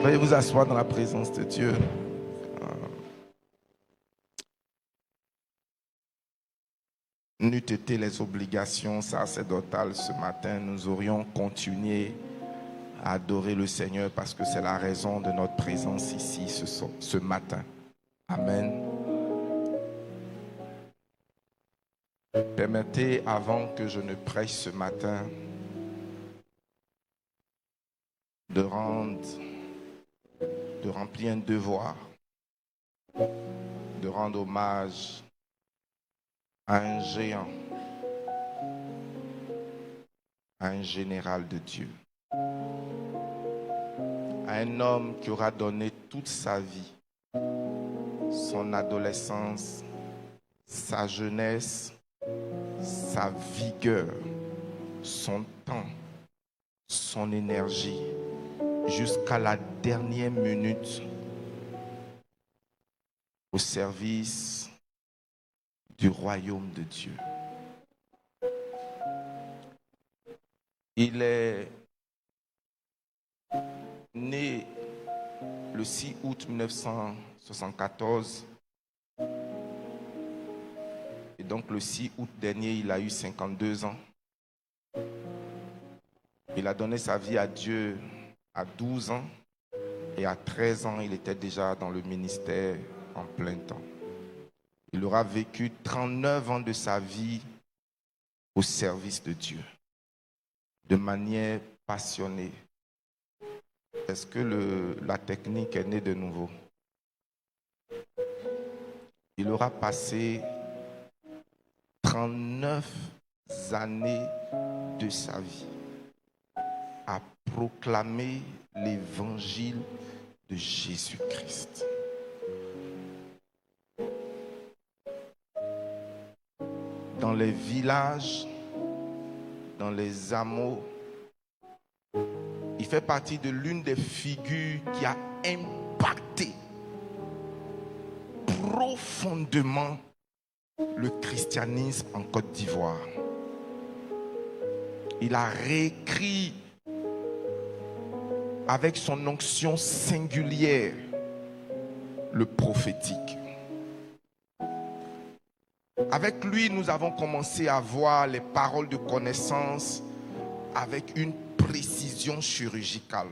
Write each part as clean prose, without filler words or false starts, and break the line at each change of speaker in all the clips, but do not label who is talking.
Veuillez vous asseoir dans la présence de Dieu. N'eût été les obligations sacerdotales ce matin, nous aurions continué à adorer le Seigneur parce que c'est la raison de notre présence ici ce matin. Amen. Permettez, avant que je ne prêche ce matin, de remplir un devoir, de rendre hommage à un géant, à un général de Dieu, à un homme qui aura donné toute sa vie, son adolescence, sa jeunesse, sa vigueur, son temps, son énergie, jusqu'à la dernière minute au service du royaume de Dieu. Il est né le 6 août 1974 et donc le 6 août dernier, il a eu 52 ans. Il a donné sa vie à Dieu à 12 ans et à 13 ans, il était déjà dans le ministère en plein temps. Il aura vécu 39 ans de sa vie au service de Dieu, de manière passionnée. Est-ce que la technique est née de nouveau? Il aura passé 39 années de sa vie à proclamer l'évangile de Jésus-Christ. Dans les villages, dans les hameaux, il fait partie de l'une des figures qui a impacté profondément le christianisme en Côte d'Ivoire. Il a réécrit avec son onction singulière le prophétique. Avec lui, nous avons commencé à voir les paroles de connaissance avec une précision chirurgicale.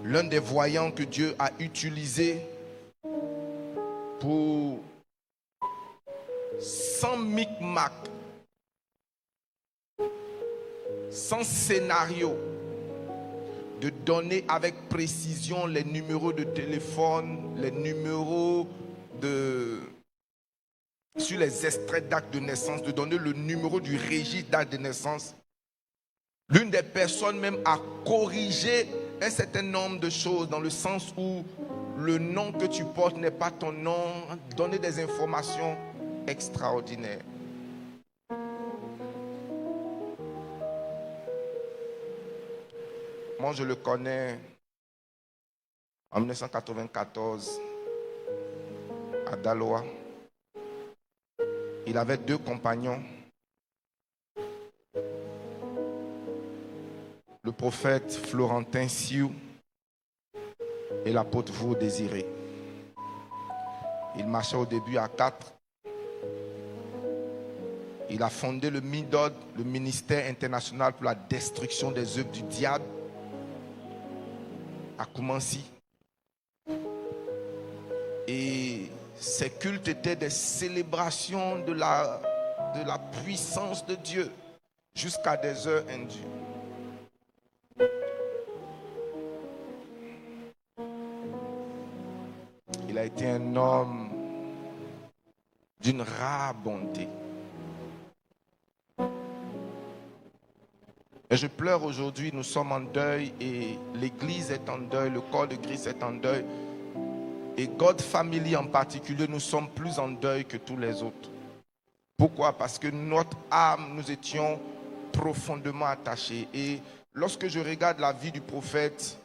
L'un des voyants que Dieu a utilisé pour, sans micmac, sans scénario, de donner avec précision les numéros de téléphone, les numéros sur les extraits d'actes de naissance, de donner le numéro du registre d'actes de naissance. L'une des personnes même a corrigé un certain nombre de choses dans le sens où le nom que tu portes n'est pas ton nom, donner des informations extraordinaires. Moi, je le connais en 1994 à Daloa. Il avait 2 compagnons. Le prophète Florentin Siou et l'apôtre Vau Désiré. Il marchait au début à 4. Il a fondé le MIDOD, le ministère international pour la destruction des œuvres du diable, à Koumansi. Et ces cultes étaient des célébrations de la puissance de Dieu jusqu'à des heures indues. Il a été un homme d'une rare bonté. Et je pleure aujourd'hui, nous sommes en deuil et l'Église est en deuil, le corps de Christ est en deuil. Et God Family en particulier, nous sommes plus en deuil que tous les autres. Pourquoi? Parce que notre âme, nous étions profondément attachés. Et lorsque je regarde la vie du prophète,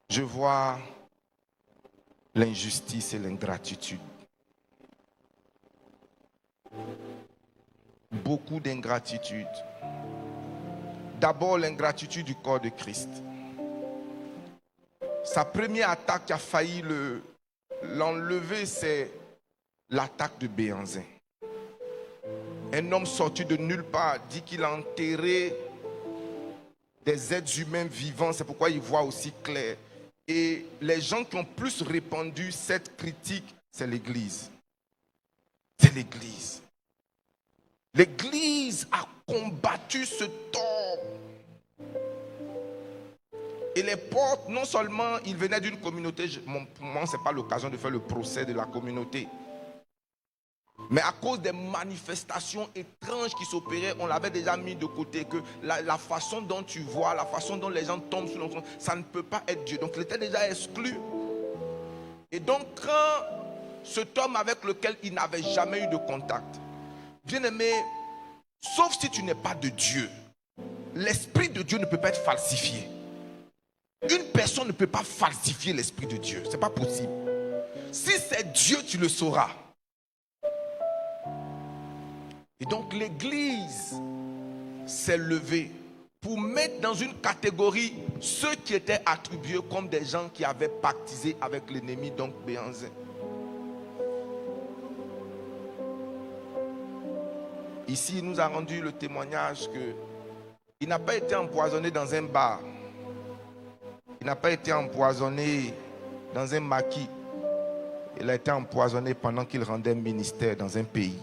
je vois l'injustice et l'ingratitude. Beaucoup d'ingratitude. d'abord l'ingratitude du corps de Christ. Sa première attaque qui a failli l'enlever, c'est l'attaque de Béhanzin. Un homme sorti de nulle part dit qu'il a enterré des êtres humains vivants, c'est pourquoi il voit aussi clair. Et les gens qui ont plus répandu cette critique, c'est l'Église. C'est l'Église. L'Église a combattu ce tort. Et les portes, non seulement ils venaient d'une communauté, pour moi, ce n'est pas l'occasion de faire le procès de la communauté. Mais à cause des manifestations étranges qui s'opéraient, on l'avait déjà mis de côté, que la façon dont tu vois, la façon dont les gens tombent sur l'onction, ça ne peut pas être Dieu. Donc il était déjà exclu. Et donc quand cet homme avec lequel il n'avait jamais eu de contact, bien aimé, sauf si tu n'es pas de Dieu, l'esprit de Dieu ne peut pas être falsifié. Une personne ne peut pas falsifier l'esprit de Dieu. Ce n'est pas possible. Si c'est Dieu, tu le sauras. Et donc l'Église s'est levée pour mettre dans une catégorie ceux qui étaient attribués comme des gens qui avaient pactisé avec l'ennemi, donc Béhanzin. Ici, il nous a rendu le témoignage qu'il n'a pas été empoisonné dans un bar. Il n'a pas été empoisonné dans un maquis. Il a été empoisonné pendant qu'il rendait ministère dans un pays.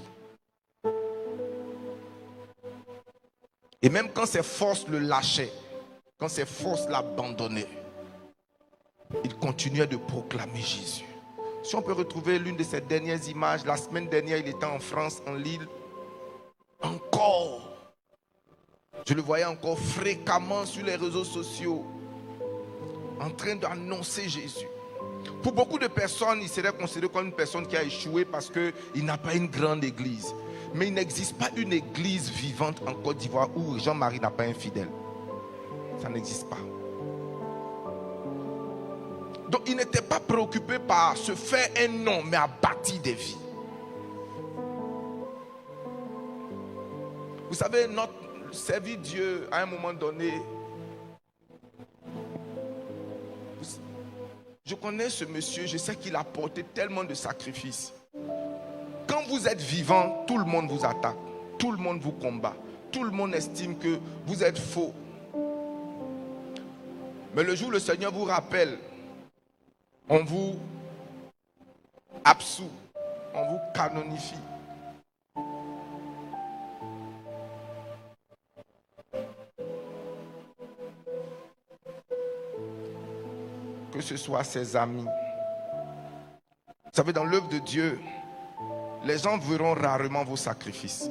Et même quand ses forces le lâchaient, quand ses forces l'abandonnaient, il continuait de proclamer Jésus. Si on peut retrouver l'une de ses dernières images, la semaine dernière, il était en France, en Lille. Encore, je le voyais encore fréquemment sur les réseaux sociaux, en train d'annoncer Jésus. Pour beaucoup de personnes, il serait considéré comme une personne qui a échoué parce qu'il n'a pas une grande église. Mais il n'existe pas une église vivante en Côte d'Ivoire où Jean-Marie n'a pas un fidèle. Ça n'existe pas. Donc il n'était pas préoccupé par se faire un nom, mais à bâtir des vies. Vous savez, servir Dieu à un moment donné. Je connais ce monsieur, je sais qu'il a porté tellement de sacrifices. Quand vous êtes vivant, tout le monde vous attaque, tout le monde vous combat, tout le monde estime que vous êtes faux. Mais le jour où le Seigneur vous rappelle, on vous absout, on vous canonifie. Que ce soit ses amis. Vous savez, dans l'œuvre de Dieu, les gens verront rarement vos sacrifices.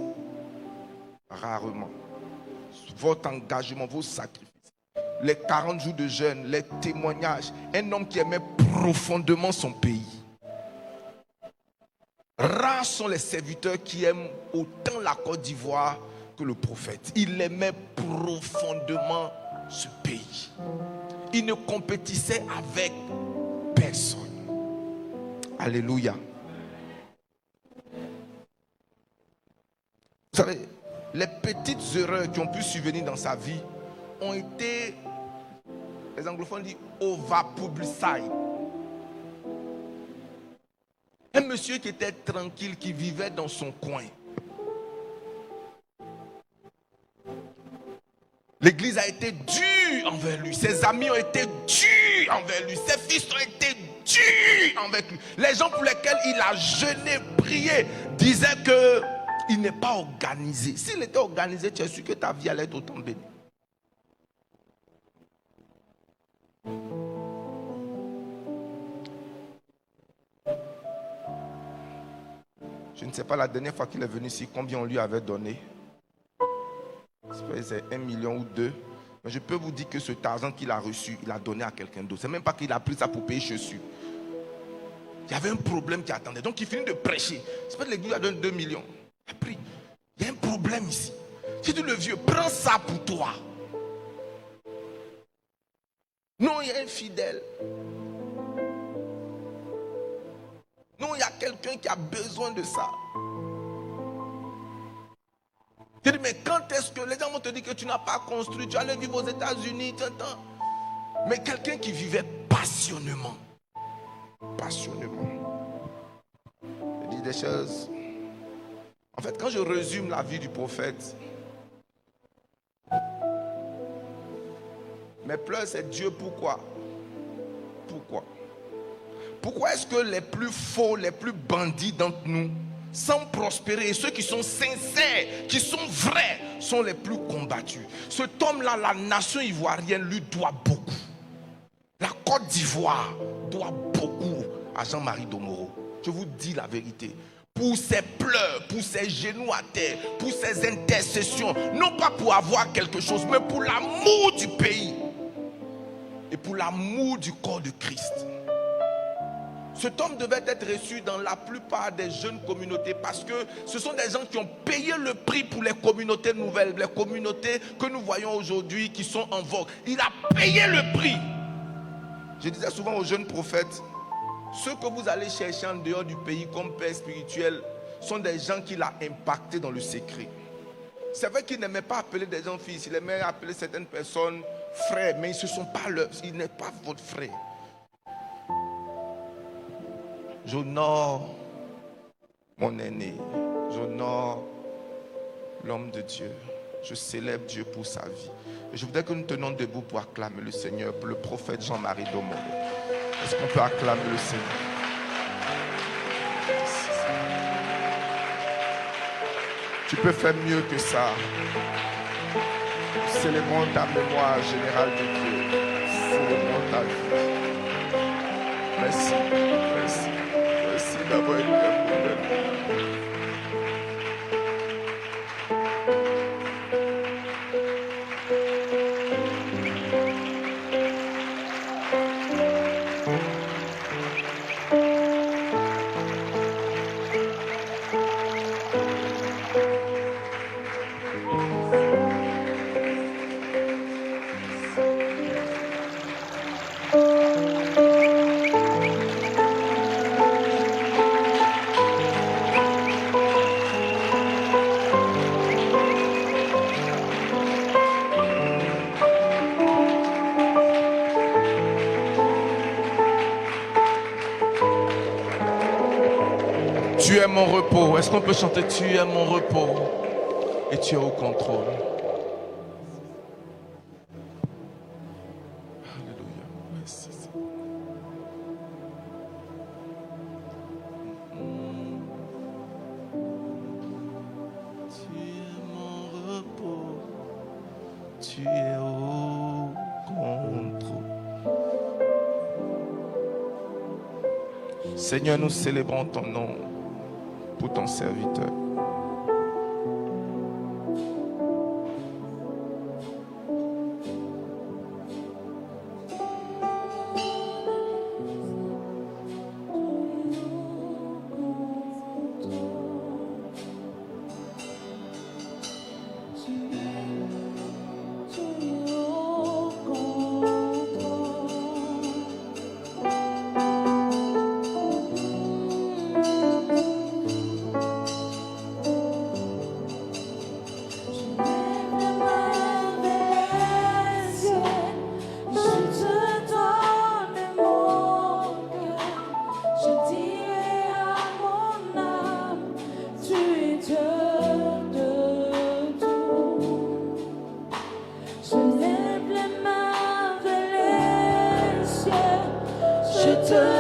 Rarement. Votre engagement, vos sacrifices. Les 40 jours de jeûne, les témoignages. Un homme qui aimait profondément son pays. Rares sont les serviteurs qui aiment autant la Côte d'Ivoire que le prophète. Il aimait profondément ce pays. Il ne compétissait avec personne. Alléluia. Vous savez, les petites erreurs qui ont pu survenir dans sa vie ont été, les anglophones disent, over-publicized. Un monsieur qui était tranquille, qui vivait dans son coin. L'église a été dure envers lui. Ses amis ont été durs envers lui. Ses fils ont été durs envers lui. Les gens pour lesquels il a jeûné, prié, disaient qu'il n'est pas organisé. S'il était organisé, tu es sûr que ta vie allait être autant bénie. Je ne sais pas la dernière fois qu'il est venu ici, combien on lui avait donné. C'est 1 million ou 2. Mais je peux vous dire que cet argent qu'il a reçu, il a donné à quelqu'un d'autre. C'est même pas qu'il a pris ça pour payer chaussures. Il y avait un problème qui attendait. Donc il finit de prêcher. C'est pas que l'église a donné 2 millions. Il a pris. Il y a un problème ici. J'ai dit, le vieux, prends ça pour toi. Non, il y a un fidèle. Non, il y a quelqu'un qui a besoin de ça. Je dis, mais quand est-ce que les gens vont te dire que tu n'as pas construit, tu allais vivre aux États-Unis, mais quelqu'un qui vivait passionnément. Je dis des choses. En fait, quand je résume la vie du prophète, mes pleurs, c'est Dieu, pourquoi? Pourquoi est-ce que les plus faux, les plus bandits d'entre nous, sans prospérer, et ceux qui sont sincères, qui sont vrais, sont les plus combattus? Cet homme-là, la nation ivoirienne lui doit beaucoup. La Côte d'Ivoire doit beaucoup à Jean-Marie Domoro. Je vous dis la vérité. Pour ses pleurs, pour ses genoux à terre, pour ses intercessions, non pas pour avoir quelque chose, mais pour l'amour du pays et pour l'amour du corps de Christ. Cet homme devait être reçu dans la plupart des jeunes communautés parce que ce sont des gens qui ont payé le prix pour les communautés nouvelles, les communautés que nous voyons aujourd'hui qui sont en vogue. Il a payé le prix. Je disais souvent aux jeunes prophètes, ceux que vous allez chercher en dehors du pays comme père spirituel sont des gens qu'il a impactés dans le secret. C'est vrai qu'il n'aimait pas appeler des gens fils, il aimait appeler certaines personnes frères, mais ils ne sont pas leurs, il n'est pas votre frère. J'honore mon aîné, j'honore l'homme de Dieu, je célèbre Dieu pour sa vie. Et je voudrais que nous tenions debout pour acclamer le Seigneur, pour le prophète Jean-Marie Domoro. Est-ce qu'on peut acclamer le Seigneur? Tu peux faire mieux que ça. Célébrons ta mémoire générale de Dieu. Célébrons ta vie. Merci, merci. Merci d'avoir été un modèle. Tu es mon repos. Est-ce qu'on peut chanter? Tu es mon repos et tu es au contrôle. Alléluia. Merci. Tu es mon repos. Tu es au contrôle. Seigneur, nous célébrons ton nom pour ton serviteur.
Je te